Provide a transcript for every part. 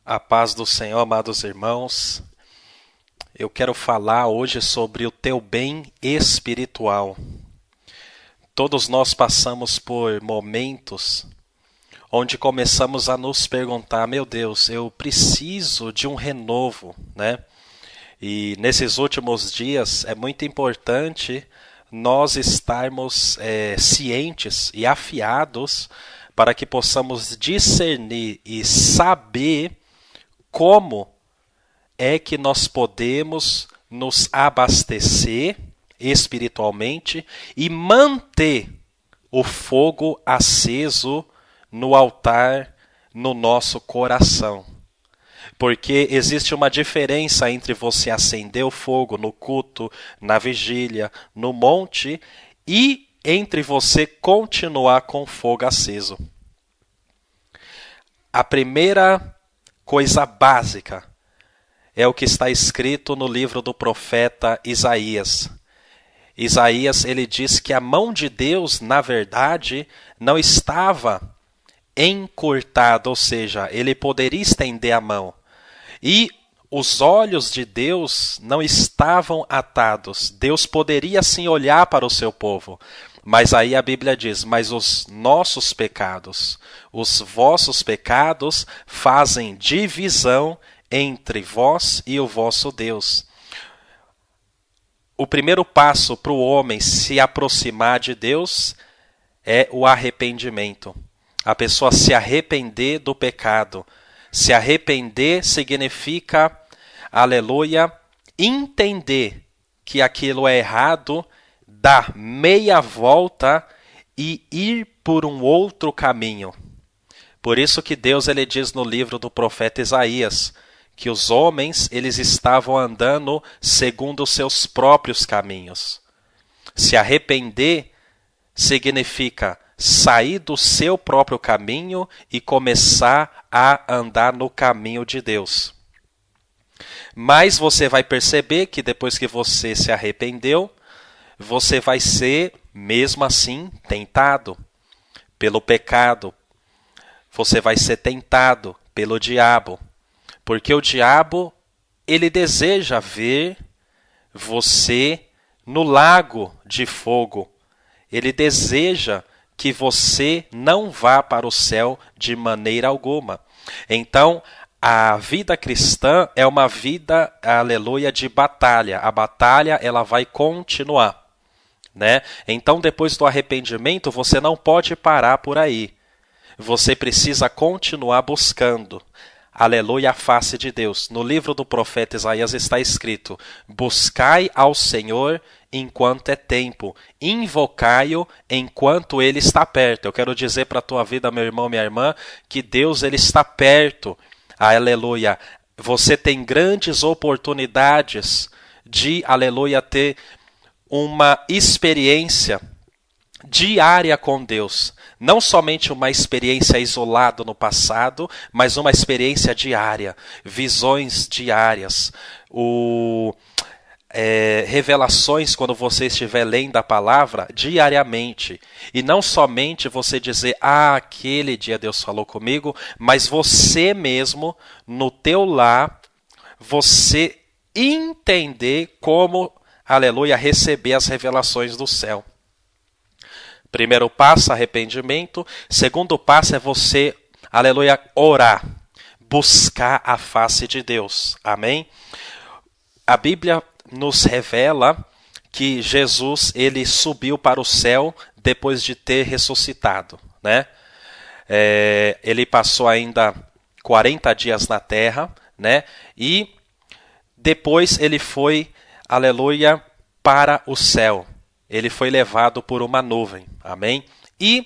A paz do Senhor, amados irmãos. Eu quero falar hoje sobre o teu bem espiritual. Todos nós passamos por momentos onde começamos a nos perguntar, meu Deus, eu preciso de um renovo, né? E nesses últimos dias é muito importante nós estarmos cientes e afiados para que possamos discernir e saber como é que nós podemos nos abastecer espiritualmente e manter o fogo aceso no altar, no nosso coração. Porque existe uma diferença entre você acender o fogo no culto, na vigília, no monte, e entre você continuar com o fogo aceso. A primeira coisa básica é o que está escrito no livro do profeta Isaías. Isaías, ele diz que a mão de Deus, na verdade, não estava encurtada, ou seja, ele poderia estender a mão. E os olhos de Deus não estavam atados. Deus poderia sim olhar para o seu povo. Mas aí a Bíblia diz, mas os nossos pecados, os vossos pecados fazem divisão entre vós e o vosso Deus. O primeiro passo para o homem se aproximar de Deus é o arrependimento. A pessoa se arrepender do pecado. Se arrepender significa, aleluia, entender que aquilo é errado, dar meia volta e ir por um outro caminho. Por isso que Deus ele diz no livro do profeta Isaías que os homens eles estavam andando segundo os seus próprios caminhos. Se arrepender significa sair do seu próprio caminho e começar a andar no caminho de Deus. Mas você vai perceber que depois que você se arrependeu, você vai ser, mesmo assim, tentado pelo pecado. Você vai ser tentado pelo diabo. Porque o diabo, ele deseja ver você no lago de fogo. Ele deseja que você não vá para o céu de maneira alguma. Então, a vida cristã é uma vida, aleluia, de batalha. A batalha, ela vai continuar, né? Então, depois do arrependimento, você não pode parar por aí. Você precisa continuar buscando. Aleluia, a face de Deus. No livro do profeta Isaías está escrito, buscai ao Senhor enquanto é tempo, invocai-o enquanto ele está perto. Eu quero dizer para a tua vida, meu irmão, minha irmã, que Deus ele está perto. Aleluia. Você tem grandes oportunidades de, aleluia, ter uma experiência diária com Deus. Não somente uma experiência isolada no passado, mas uma experiência diária, visões diárias, revelações quando você estiver lendo a palavra diariamente. E não somente você dizer, aquele dia Deus falou comigo, mas você mesmo, no teu lar, você entender como, aleluia, receber as revelações do céu. Primeiro passo, arrependimento. Segundo passo é você, aleluia, orar. Buscar a face de Deus. Amém? A Bíblia nos revela que Jesus, ele subiu para o céu depois de ter ressuscitado, né? Ele passou ainda 40 dias na terra, né? E depois ele foi, aleluia, para o céu. Ele foi levado por uma nuvem, amém? E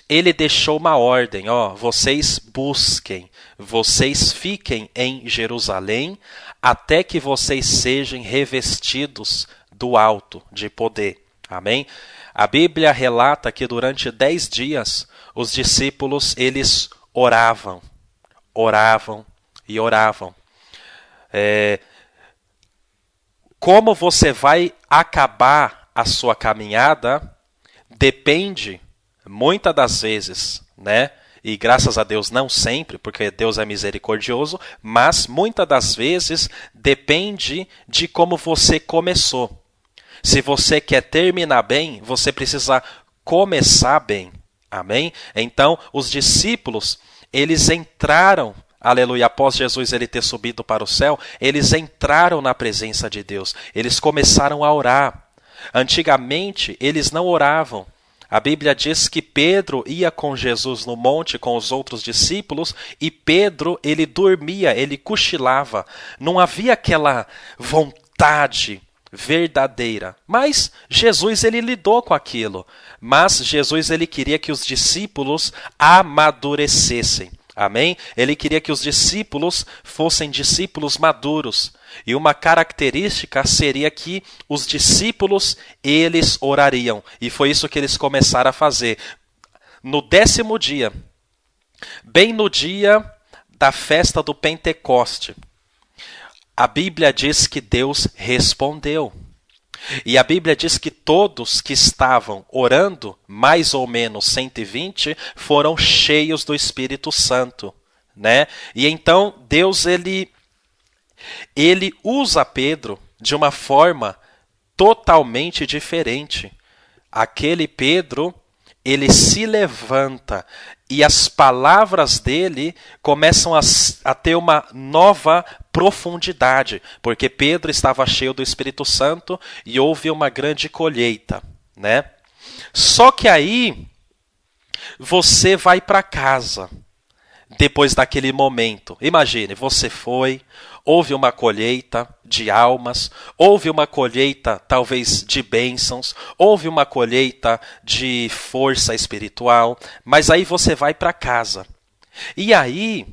ele deixou uma ordem, vocês busquem, vocês fiquem em Jerusalém, até que vocês sejam revestidos do alto de poder, amém? A Bíblia relata que durante 10 dias, os discípulos, eles oravam e oravam. Como você vai acabar a sua caminhada depende, muitas das vezes, né, e graças a Deus não sempre, porque Deus é misericordioso, mas muitas das vezes depende de como você começou. Se você quer terminar bem, você precisa começar bem. Amém? Então, os discípulos, eles entraram, aleluia, após Jesus ele ter subido para o céu, eles entraram na presença de Deus. Eles começaram a orar. Antigamente, eles não oravam. A Bíblia diz que Pedro ia com Jesus no monte com os outros discípulos e Pedro, ele dormia, ele cochilava. Não havia aquela vontade verdadeira. Mas Jesus, ele lidou com aquilo. Mas Jesus, ele queria que os discípulos amadurecessem. Amém? Ele queria que os discípulos fossem discípulos maduros. E uma característica seria que os discípulos, eles orariam. E foi isso que eles começaram a fazer. No 10º dia, bem no dia da festa do Pentecoste, a Bíblia diz que Deus respondeu. E a Bíblia diz que todos que estavam orando, mais ou menos 120, foram cheios do Espírito Santo, né? E então Deus ele usa Pedro de uma forma totalmente diferente. Aquele Pedro, ele se levanta e as palavras dele começam a ter uma nova profundidade, porque Pedro estava cheio do Espírito Santo e houve uma grande colheita, né? Só que aí você vai para casa depois daquele momento. Imagine, você foi, houve uma colheita de almas, houve uma colheita talvez de bênçãos, houve uma colheita de força espiritual, mas aí você vai para casa. E aí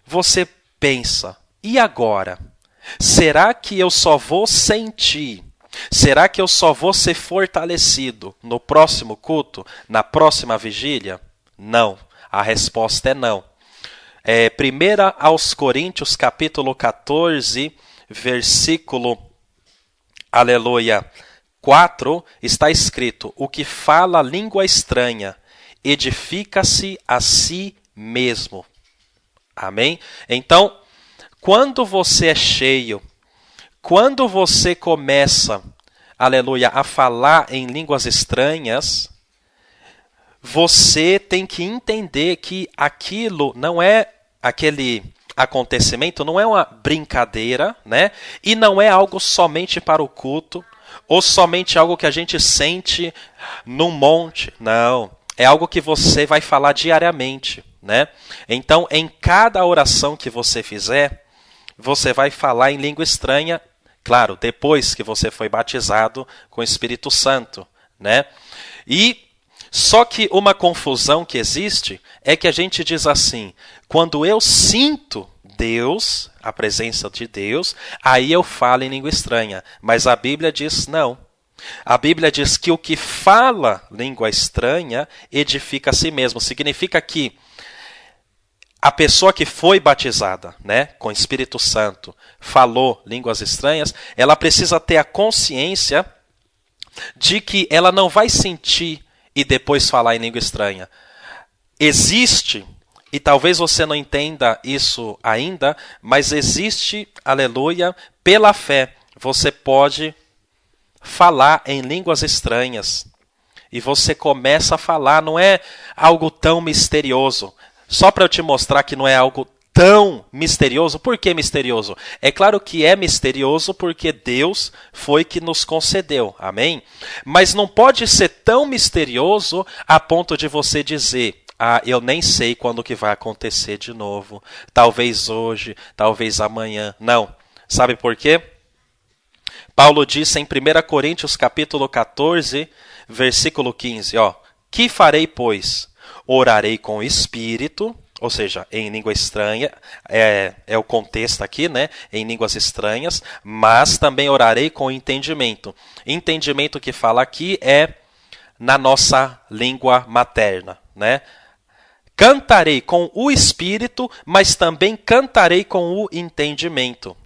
você pensa, e agora? Será que eu só vou sentir? Será que eu só vou ser fortalecido no próximo culto, na próxima vigília? Não, a resposta é não. 1 aos Coríntios, capítulo 14, versículo, aleluia, 4, está escrito: o que fala língua estranha, edifica-se a si mesmo. Amém? Então, quando você é cheio, quando você começa, aleluia, a falar em línguas estranhas, você tem que entender que aquilo não é aquele acontecimento, não é uma brincadeira, né? E não é algo somente para o culto, ou somente algo que a gente sente num monte. Não, é algo que você vai falar diariamente, né? Então, em cada oração que você fizer, você vai falar em língua estranha, claro, depois que você foi batizado com o Espírito Santo, né? E só que uma confusão que existe é que a gente diz assim: quando eu sinto Deus, a presença de Deus, aí eu falo em língua estranha. Mas a Bíblia diz não. A Bíblia diz que o que fala língua estranha edifica a si mesmo. Significa que a pessoa que foi batizada, né, com o Espírito Santo, falou línguas estranhas, ela precisa ter a consciência de que ela não vai sentir e depois falar em língua estranha. Existe, e talvez você não entenda isso ainda, mas existe, aleluia, pela fé, você pode falar em línguas estranhas. E você começa a falar, não é algo tão misterioso. Só para eu te mostrar que não é algo tão misterioso. Por que misterioso? É claro que é misterioso porque Deus foi que nos concedeu. Amém? Mas não pode ser tão misterioso a ponto de você dizer: ah, eu nem sei quando que vai acontecer de novo. Talvez hoje, talvez amanhã. Não. Sabe por quê? Paulo disse em 1 Coríntios capítulo 14, versículo 15, ó: que farei, pois? Orarei com o Espírito, ou seja, em língua estranha, é o contexto aqui, né? Em línguas estranhas, mas também orarei com entendimento. Entendimento que fala aqui é na nossa língua materna, né? Cantarei com o Espírito, mas também cantarei com o entendimento,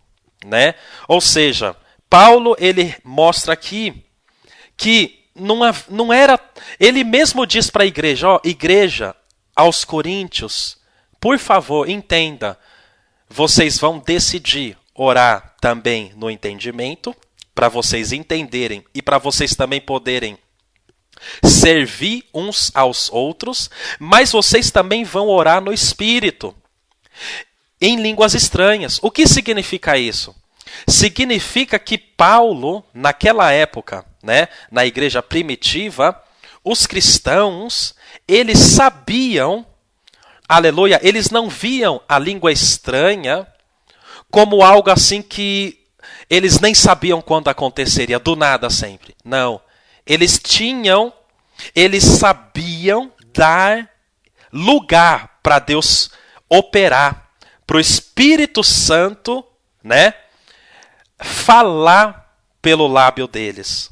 né? Ou seja, Paulo ele mostra aqui que não era. Ele mesmo diz para a igreja: ó, igreja, aos coríntios, por favor, entenda, vocês vão decidir orar também no entendimento, para vocês entenderem e para vocês também poderem servir uns aos outros, mas vocês também vão orar no Espírito, em línguas estranhas. O que significa isso? Significa que Paulo, naquela época, né, na igreja primitiva, os cristãos, eles sabiam, aleluia, eles não viam a língua estranha como algo assim que eles nem sabiam quando aconteceria, do nada sempre. Não. Eles sabiam dar lugar para Deus operar, para o Espírito Santo, né, falar pelo lábio deles.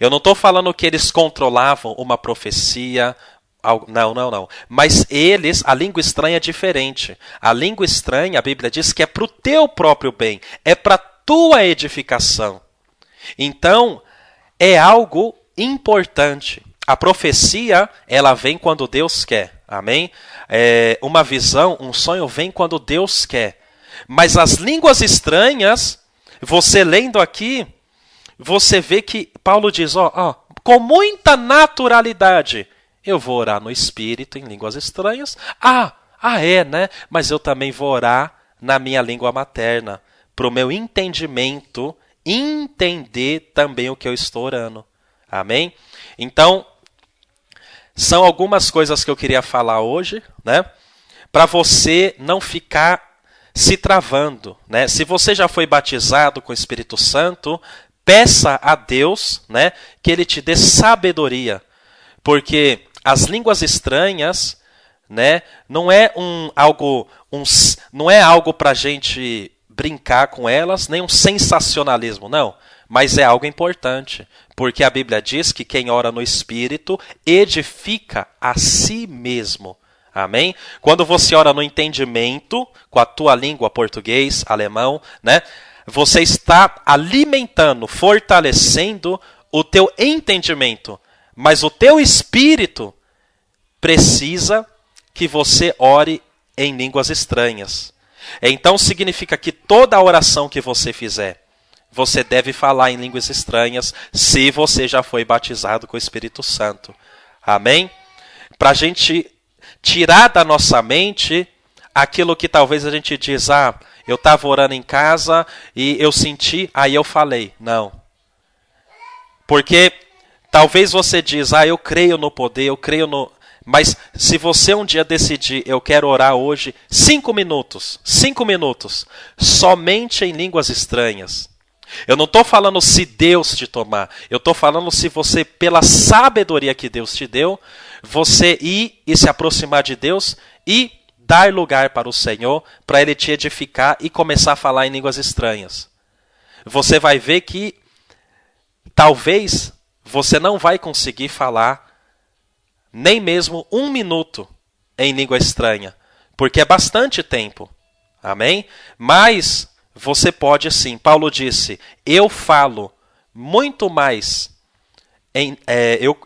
Eu não estou falando que eles controlavam uma profecia, não. Mas a língua estranha é diferente. A língua estranha, a Bíblia diz que é para o teu próprio bem, é para a tua edificação. Então, é algo importante. A profecia, ela vem quando Deus quer. Amém? Uma visão, um sonho vem quando Deus quer. Mas as línguas estranhas, você lendo aqui, você vê que Paulo diz, com muita naturalidade, eu vou orar no Espírito, em línguas estranhas. Né? Mas eu também vou orar na minha língua materna, para o meu entendimento entender também o que eu estou orando. Amém? Então, são algumas coisas que eu queria falar hoje, né? Para você não ficar se travando, né? Se você já foi batizado com o Espírito Santo, peça a Deus, né, que Ele te dê sabedoria. Porque as línguas estranhas, né, não é algo para a gente brincar com elas, nem um sensacionalismo, não. Mas é algo importante, porque a Bíblia diz que quem ora no Espírito edifica a si mesmo. Amém? Quando você ora no entendimento, com a tua língua, português, alemão, né, você está alimentando, fortalecendo o teu entendimento. Mas o teu espírito precisa que você ore em línguas estranhas. Então significa que toda oração que você fizer, você deve falar em línguas estranhas se você já foi batizado com o Espírito Santo. Amém? Para a gente tirar da nossa mente aquilo que talvez a gente diz, eu estava orando em casa e eu senti, aí eu falei. Não. Porque talvez você diz, eu creio no poder, eu creio no... Mas se você um dia decidir, eu quero orar hoje, 5 minutos, somente em línguas estranhas. Eu não estou falando se Deus te tomar, eu estou falando se você, pela sabedoria que Deus te deu, você ir e se aproximar de Deus e dar lugar para o Senhor, para Ele te edificar e começar a falar em línguas estranhas. Você vai ver que talvez você não vai conseguir falar nem mesmo 1 minuto em língua estranha, porque é bastante tempo. Amém? Mas você pode sim. Paulo disse, eu falo muito mais,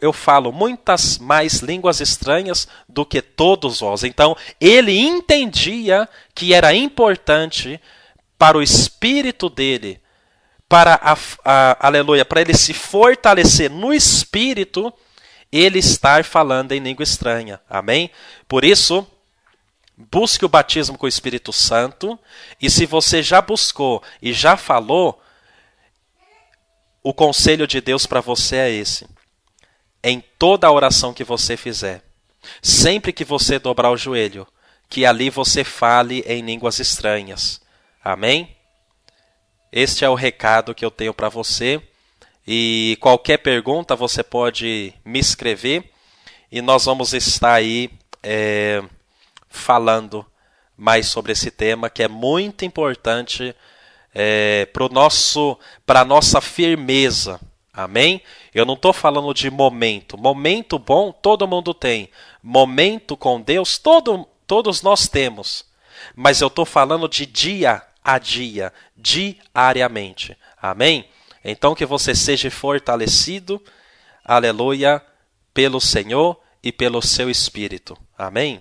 eu falo muitas mais línguas estranhas do que todos vós. Então, ele entendia que era importante para o espírito dele, para aleluia, para ele se fortalecer no espírito, ele estar falando em língua estranha. Amém? Por isso, busque o batismo com o Espírito Santo. E se você já buscou e já falou, o conselho de Deus para você é esse. Em toda a oração que você fizer, sempre que você dobrar o joelho, que ali você fale em línguas estranhas. Amém? Este é o recado que eu tenho para você. E qualquer pergunta você pode me escrever e nós vamos estar aí falando mais sobre esse tema que é muito importante para a nossa firmeza. Amém? Eu não estou falando de momento. Momento bom todo mundo tem. Momento com Deus todos nós temos. Mas eu estou falando de dia a dia, diariamente. Amém? Então que você seja fortalecido, aleluia, pelo Senhor e pelo seu Espírito. Amém?